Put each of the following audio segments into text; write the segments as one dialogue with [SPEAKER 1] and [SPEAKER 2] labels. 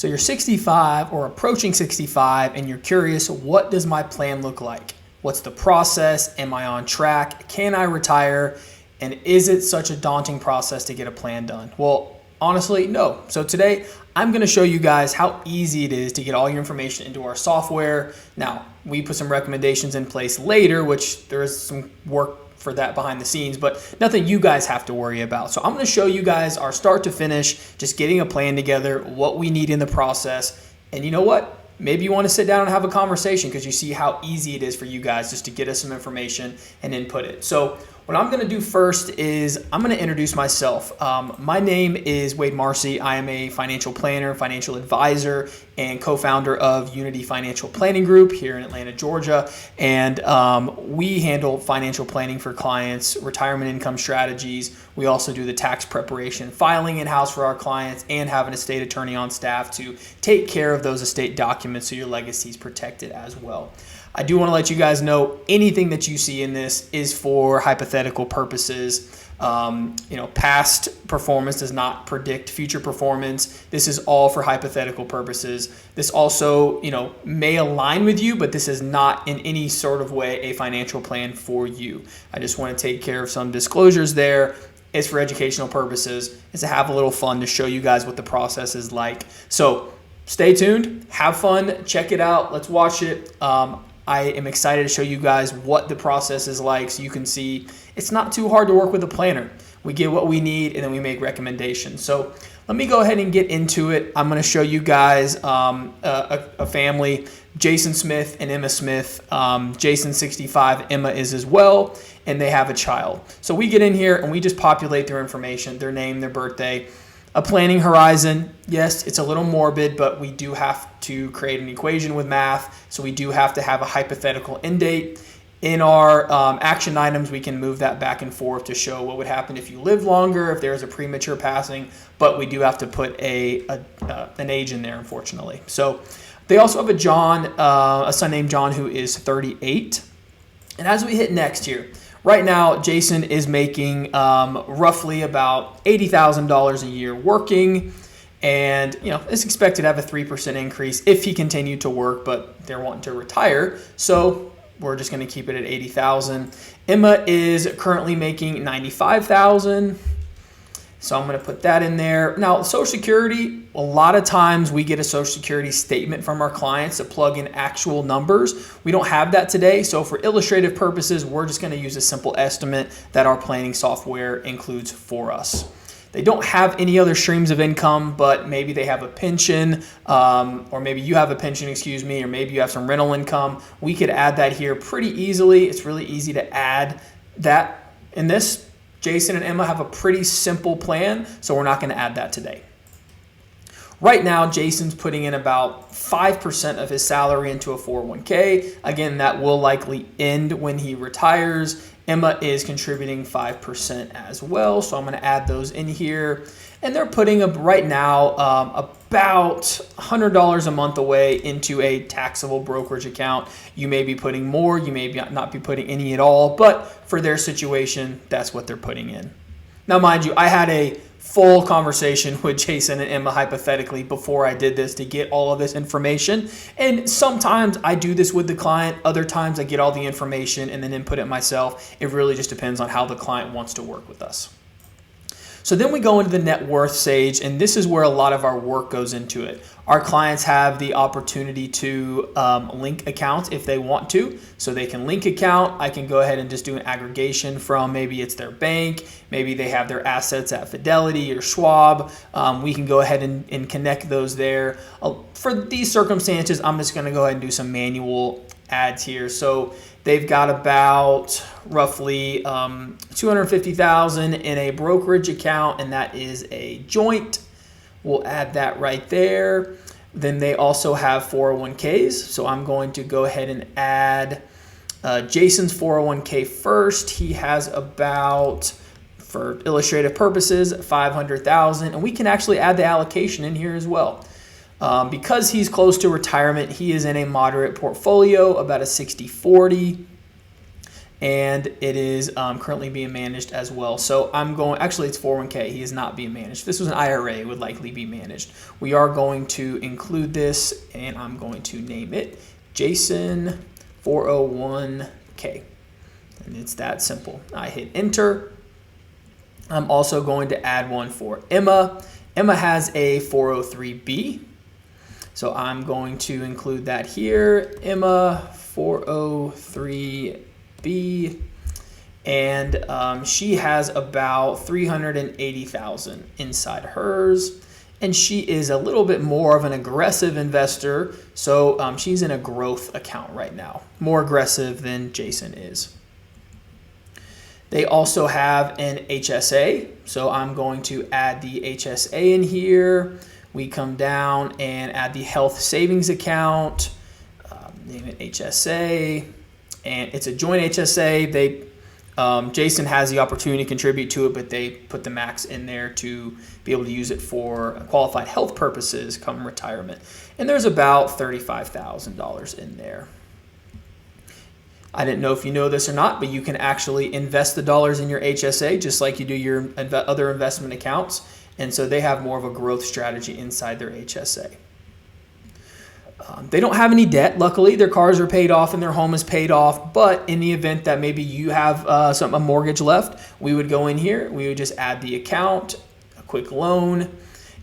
[SPEAKER 1] So you're 65 or approaching 65 and you're curious, what does my plan look like? What's the process? Am I on track? Can I retire? And is it such a daunting process to get a plan done? Well, honestly, no. So today I'm going to show you guys how easy it is to get all your information into our software. Now, we put some recommendations in place later, which there is some work for that behind the scenes, but nothing you guys have to worry about. So I'm going to show you guys our start to finish, just getting a plan together, what we need in the process. And you know what? Maybe you want to sit down and have a conversation because you see how easy it is for you guys just to get us some information and input it. So what I'm going to do first is I'm going to introduce myself. My name is Marcy. I am a financial planner, financial advisor, and co-founder of Unity Financial Planning Group here in Atlanta, Georgia. And we handle financial planning for clients, retirement income strategies. We also do the tax preparation, filing in-house for our clients, and have an estate attorney on staff to take care of those estate documents so your legacy is protected as well. I do want to let you guys know anything that you see in this is for hypothetical purposes. Past performance does not predict future performance. This is all for hypothetical purposes. This also, may align with you, but this is not in any sort of way a financial plan for you. I just want to take care of some disclosures there. It's for educational purposes. It's to have a little fun to show you guys what the process is like. So stay tuned, have fun, check it out. Let's watch it. I am excited to show you guys what the process is like so you can see it's not too hard to work with a planner. We get what we need and then we make recommendations. So let me go ahead and get into it. I'm going to show you guys a family, Jason Smith and Emma Smith. Jason's 65, Emma is as well, and they have a child. So we get in here and we just populate their information, their name, their birthday. A planning horizon, yes, it's a little morbid, but we do have to create an equation with math, so we do have to have a hypothetical end date. In our action items, we can move that back and forth to show what would happen if you live longer, if there's a premature passing, but we do have to put an age in there, unfortunately. So they also have a son named John who is 38. And as we hit next here, right now, Jason is making roughly about $80,000 a year working, and is expected to have a 3% increase if he continued to work, but they're wanting to retire, so we're just going to keep it at $80,000. Emma is currently making $95,000. So I'm going to put that in there. Now, Social Security, a lot of times we get a Social Security statement from our clients to plug in actual numbers. We don't have that today. So for illustrative purposes, we're just going to use a simple estimate that our planning software includes for us. They don't have any other streams of income, but maybe they have a pension, or maybe you have a pension, or maybe you have some rental income. We could add that here pretty easily. It's really easy to add that in this. Jason and Emma have a pretty simple plan, so we're not going to add that today. Right now, Jason's putting in about 5% of his salary into a 401k. Again, that will likely end when he retires. Emma is contributing 5% as well, so I'm going to add those in here. And they're putting up right now about $100 a month away into a taxable brokerage account. You may be putting more, you may not be putting any at all, but for their situation, that's what they're putting in. Now, mind you, I had a full conversation with Jason and Emma hypothetically before I did this to get all of this information. And sometimes I do this with the client. Other times I get all the information and then input it myself. It really just depends on how the client wants to work with us. So then we go into the net worth stage, and this is where a lot of our work goes into it. Our clients have the opportunity to link accounts if they want to. So they can link account. I can go ahead and just do an aggregation from maybe it's their bank, maybe they have their assets at Fidelity or Schwab. We can go ahead and connect those there. For these circumstances, I'm just going to go ahead and do some manual adds here. So they've got about roughly $250,000 in a brokerage account, and that is a joint. We'll add that right there. Then they also have 401ks. So I'm going to go ahead and add Jason's 401k first. He has about, for illustrative purposes, $500,000, and we can actually add the allocation in here as well. Because he's close to retirement, he is in a moderate portfolio, about a 60-40. and it is currently being managed as well. So actually it's 401k, he is not being managed. If this was an IRA, it would likely be managed. We are going to include this, and I'm going to name it Jason 401k. And it's that simple. I hit enter. I'm also going to add one for Emma. Emma has a 403b. So I'm going to include that here. Emma 403b. And she has about 380,000 inside hers. And she is a little bit more of an aggressive investor. So she's in a growth account right now, more aggressive than Jason is. They also have an HSA, so I'm going to add the HSA in here. We come down and add the health savings account, name it HSA, and it's a joint HSA. Jason has the opportunity to contribute to it, but they put the max in there to be able to use it for qualified health purposes come retirement. And there's about $35,000 in there. I didn't know if you know this or not, but you can actually invest the dollars in your HSA just like you do your other investment accounts. And so they have more of a growth strategy inside their HSA. They don't have any debt. Luckily, their cars are paid off and their home is paid off. But in the event that maybe you have a mortgage left, we would go in here. We would just add the account, a quick loan,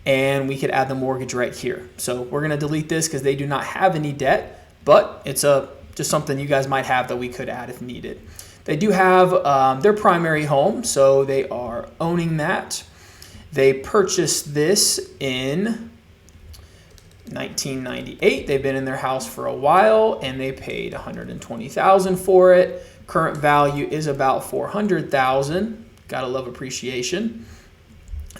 [SPEAKER 1] and we could add the mortgage right here. So we're going to delete this because they do not have any debt, but it's just something you guys might have that we could add if needed. They do have their primary home, so they are owning that. They purchased this in 1998. They've been in their house for a while, and they paid $120,000 for it. Current value is about $400,000. Gotta love appreciation.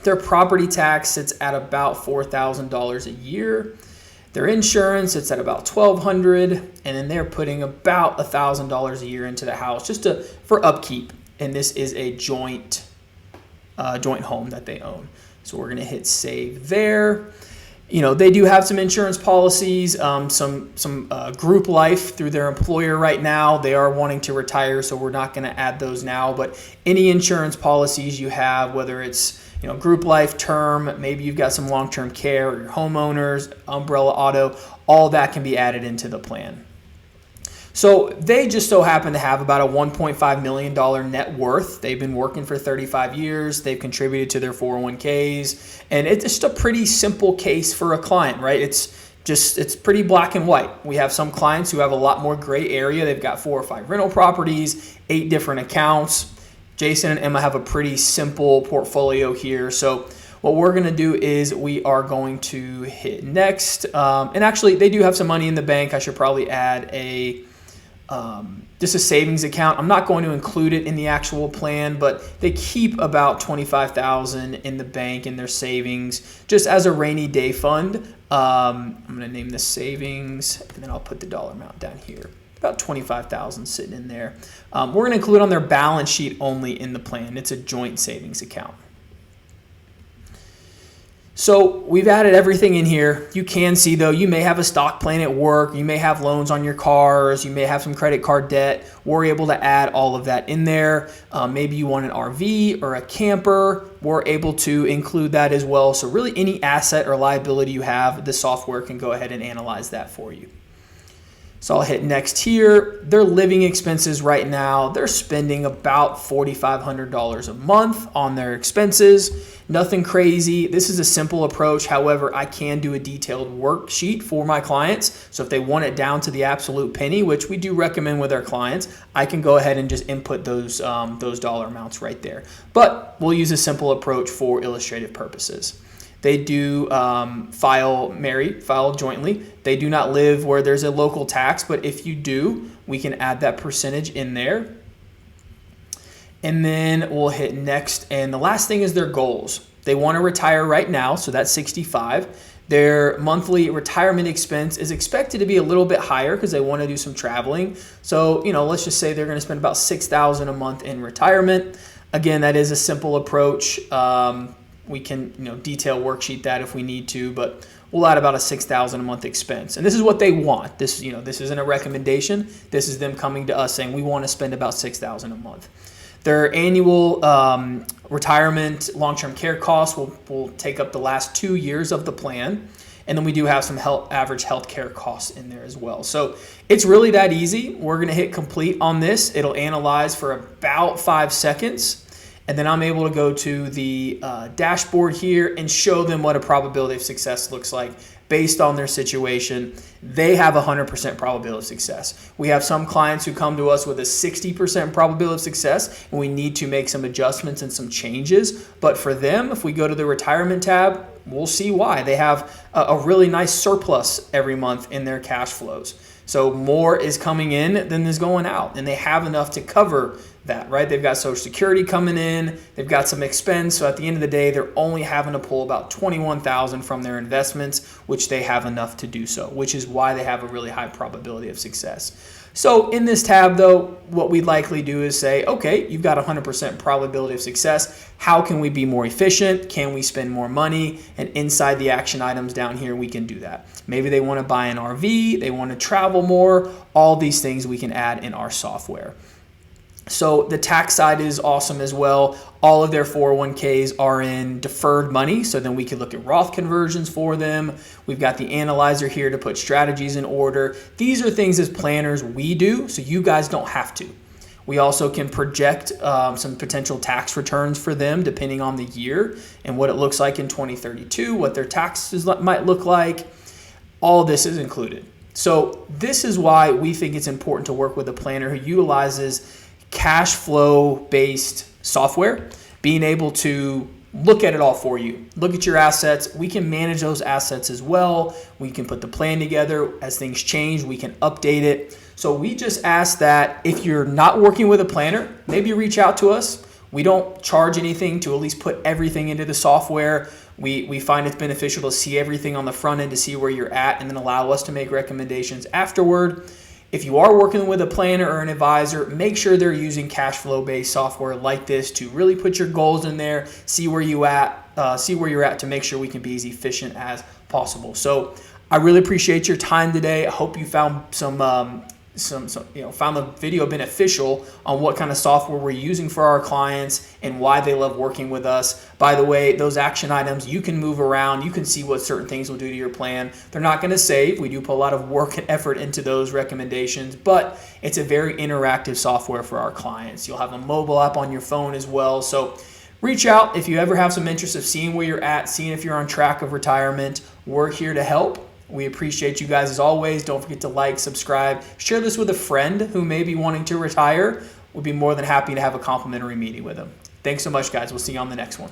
[SPEAKER 1] Their property tax sits at about $4,000 a year. Their insurance, it's at about $1,200, and then they're putting about $1,000 a year into the house just for upkeep. And this is a joint home that they own. So we're gonna hit save there. You know, they do have some insurance policies, some group life through their employer right now. They are wanting to retire, so we're not gonna add those now. But any insurance policies you have, whether it's group life, term, maybe you've got some long-term care, or your homeowners, umbrella auto, all that can be added into the plan. So they just so happen to have about a $1.5 million net worth. They've been working for 35 years. They've contributed to their 401ks, and it's just a pretty simple case for a client, right? It's pretty black and white. We have some clients who have a lot more gray area. They've got 4 or 5 rental properties, 8 different accounts. Jason and Emma have a pretty simple portfolio here. So what we're going to do is we are going to hit next. And actually, they do have some money in the bank. I should probably add just a savings account. I'm not going to include it in the actual plan, but they keep about $25,000 in the bank in their savings just as a rainy day fund. I'm going to name this savings, and then I'll put the dollar amount down here. About $25,000 sitting in there. We're going to include on their balance sheet only in the plan. It's a joint savings account. So we've added everything in here. You can see though, you may have a stock plan at work. You may have loans on your cars. You may have some credit card debt. We're able to add all of that in there. Maybe you want an RV or a camper. We're able to include that as well. So really any asset or liability you have, the software can go ahead and analyze that for you. So I'll hit next here. Their living expenses right now, they're spending about $4,500 a month on their expenses. Nothing crazy. This is a simple approach. However, I can do a detailed worksheet for my clients. So if they want it down to the absolute penny, which we do recommend with our clients, I can go ahead and just input those dollar amounts right there. But we'll use a simple approach for illustrative purposes. They do file jointly. They do not live where there's a local tax, but if you do, we can add that percentage in there. And then we'll hit next. And the last thing is their goals. They want to retire right now, so that's 65. Their monthly retirement expense is expected to be a little bit higher because they want to do some traveling. So, let's just say they're going to spend about $6,000 a month in retirement. Again, that is a simple approach. We can, detail worksheet that if we need to, but we'll add about a $6,000 a month expense. And this is what they want. This isn't a recommendation. This is them coming to us saying we want to spend about $6,000 a month. Their annual retirement long-term care costs will take up the last 2 years of the plan. And then we do have some average health care costs in there as well. So it's really that easy. We're going to hit complete on this. It'll analyze for about 5 seconds. And then I'm able to go to the dashboard here and show them what a probability of success looks like based on their situation. They have a 100% probability of success. We have some clients who come to us with a 60% probability of success, and we need to make some adjustments and some changes. But for them, if we go to the retirement tab, we'll see why. They have a really nice surplus every month in their cash flows. So more is coming in than is going out, and they have enough to cover that, right? They've got Social Security coming in, they've got some expense. So at the end of the day, they're only having to pull about $21,000 from their investments, which they have enough to do so, which is why they have a really high probability of success. So in this tab though, what we'd likely do is say, okay, you've got 100% probability of success. How can we be more efficient? Can we spend more money? And inside the action items down here, we can do that. Maybe they want to buy an RV, they want to travel more. All these things we can add in our software. So the tax side is awesome as well. All of their 401ks are in deferred money, so then we can look at Roth conversions for them. We've got the analyzer here to put strategies in order. These are things as planners we do, so you guys don't have to. We also can project some potential tax returns for them depending on the year and what it looks like in 2032, what their taxes might look like. All this is included. So this is why we think it's important to work with a planner who utilizes cash flow based software, being able to look at it all for you. Look at your assets. We can manage those assets as well. We can put the plan together. As things change, we can update it. So we just ask that if you're not working with a planner, maybe reach out to us. We don't charge anything to at least put everything into the software. We find it's beneficial to see everything on the front end to see where you're at and then allow us to make recommendations afterward. If you are working with a planner or an advisor, make sure they're using cash flow based software like this to really put your goals in there, see where you're at to make sure we can be as efficient as possible. So I really appreciate your time today. I hope you found found the video beneficial on what kind of software we're using for our clients and why they love working with us. By the way, those action items, you can move around. You can see what certain things will do to your plan. They're not going to save. We do put a lot of work and effort into those recommendations, but it's a very interactive software for our clients. You'll have a mobile app on your phone as well. So reach out if you ever have some interest of seeing where you're at, seeing if you're on track of retirement. We're here to help. We appreciate you guys as always. Don't forget to like, subscribe, share this with a friend who may be wanting to retire. We'll be more than happy to have a complimentary meeting with them. Thanks so much, guys. We'll see you on the next one.